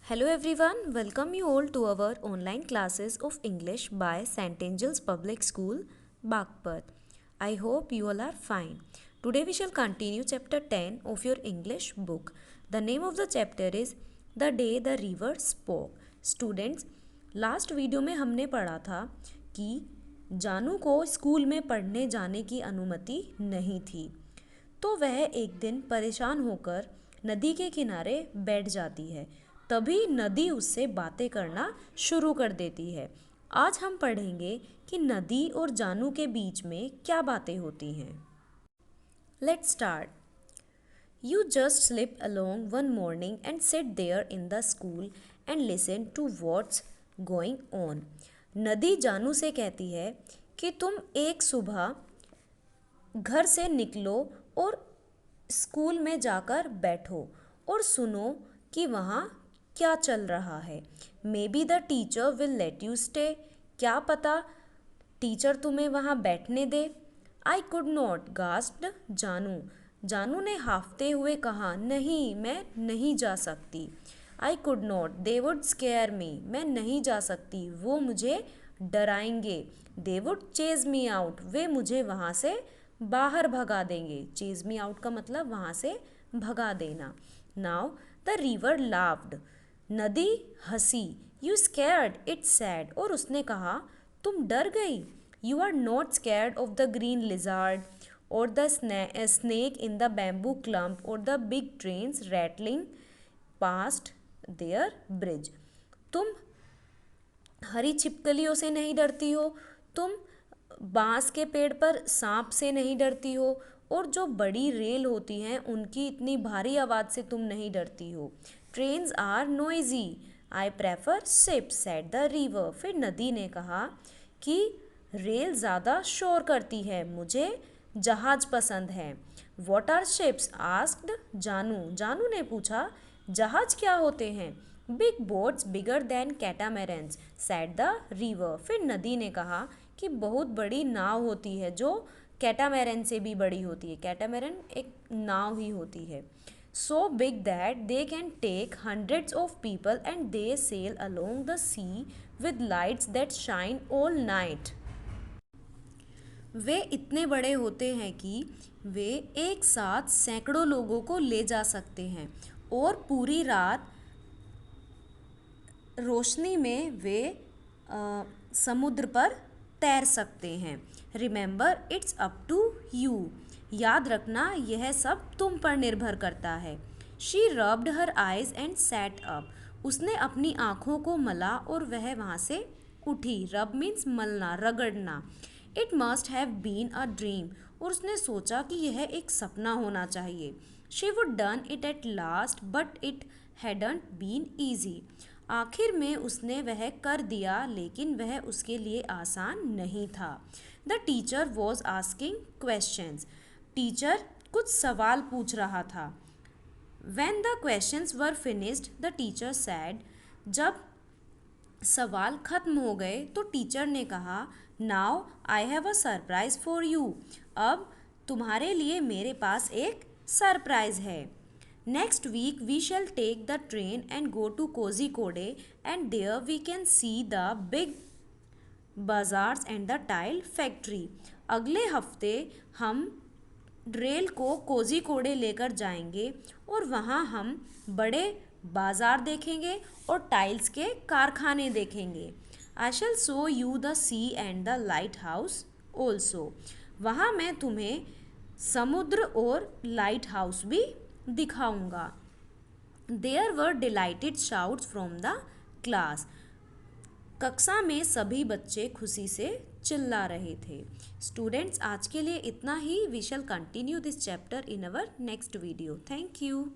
Hello everyone, welcome you all to our online classes of English by St. Angel's Public School, Bagpat. I hope you all are fine. Today we shall continue chapter 10 of your English book. The name of the chapter is The Day the River Spoke. Students, last video में हमने पढ़ा था कि जानू को school में पढ़ने जाने की अनुमति नहीं थी, तो वह एक दिन परेशान होकर नदी के किनारे बैठ जाती है। तभी नदी उससे बातें करना शुरू कर देती है। आज हम पढ़ेंगे कि नदी और जानू के बीच में क्या बातें होती हैं। Let's start. You just slip along one morning and sit there in the school and listen to what's going on. नदी जानू से कहती है कि तुम एक सुबह घर से निकलो और स्कूल में जाकर बैठो और सुनो कि वहाँ क्या चल रहा है। May be the teacher will let you stay. क्या पता टीचर तुम्हें वहाँ बैठने दे। आई कुड नॉट गास्प्ड जानू। जानू ने हाफते हुए कहा, नहीं, मैं नहीं जा सकती। I could not, they would scare me. मैं नहीं जा सकती, वो मुझे डराएंगे। They would chase me out. वे मुझे वहाँ से बाहर भगा देंगे। चेज मी आउट का मतलब वहाँ से भगा देना। Now the river laughed. नदी हंसी। You scared, it's sad. और उसने कहा, तुम डर गई। You are not scared of the green lizard और the snake in the bamboo clump और the big trains rattling past their bridge. तुम हरी छिपकलियों से नहीं डरती हो, तुम बांस के पेड़ पर सांप से नहीं डरती हो, और जो बड़ी रेल होती हैं उनकी इतनी भारी आवाज़ से तुम नहीं डरती हो। Trains are noisy, I prefer ship, said the river. फिर नदी ने कहा कि रेल ज़्यादा शोर करती है, मुझे जहाज पसंद है। वॉट आर शिप्स, आस्क्ड जानू। जानू ने पूछा, जहाज क्या होते हैं। Big boats bigger than catamarans, said the river. फिर नदी ने कहा कि बहुत बड़ी नाव होती है जो कैटामैरन से भी बड़ी होती है। कैटामैरन एक नाव ही होती है। So big that they can take hundreds of people and they sail along the sea with lights that shine all night. वे इतने बड़े होते हैं कि वे एक साथ सैकड़ों लोगों को ले जा सकते हैं और पूरी रात रोशनी में वे समुद्र पर तैर सकते हैं। Remember, it's up to you. याद रखना, यह सब तुम पर निर्भर करता है। She rubbed her eyes and sat up. उसने अपनी आँखों को मला और वह वहाँ से उठी। रब मीन्स मलना, रगड़ना। It must have been a dream. और उसने सोचा कि यह एक सपना होना चाहिए। She would done it at last but it hadn't been easy. आखिर में उसने वह कर दिया, लेकिन वह उसके लिए आसान नहीं था। The teacher was asking questions. Teacher कुछ सवाल पूछ रहा था। When the questions were finished, the teacher said, जब सवाल खत्म हो गए तो टीचर ने कहा, now I have a surprise for you. अब तुम्हारे लिए मेरे पास एक सरप्राइज है। Next week we shall take the train and go to Kozhikode and there we can see the big bazaars and the tile factory. अगले हफ्ते हम रेल को कोझिकोडे लेकर जाएंगे और वहाँ हम बड़े बाज़ार देखेंगे और टाइल्स के कारखाने देखेंगे। I shall show you the sea and the lighthouse also. वहाँ मैं तुम्हें समुद्र और लाइट हाउस भी दिखाऊंगा। There were delighted shouts from the class. कक्षा में सभी बच्चे खुशी से चिल्ला रहे थे। स्टूडेंट्स, आज के लिए इतना ही। We shall continue this chapter in our next video. Thank you.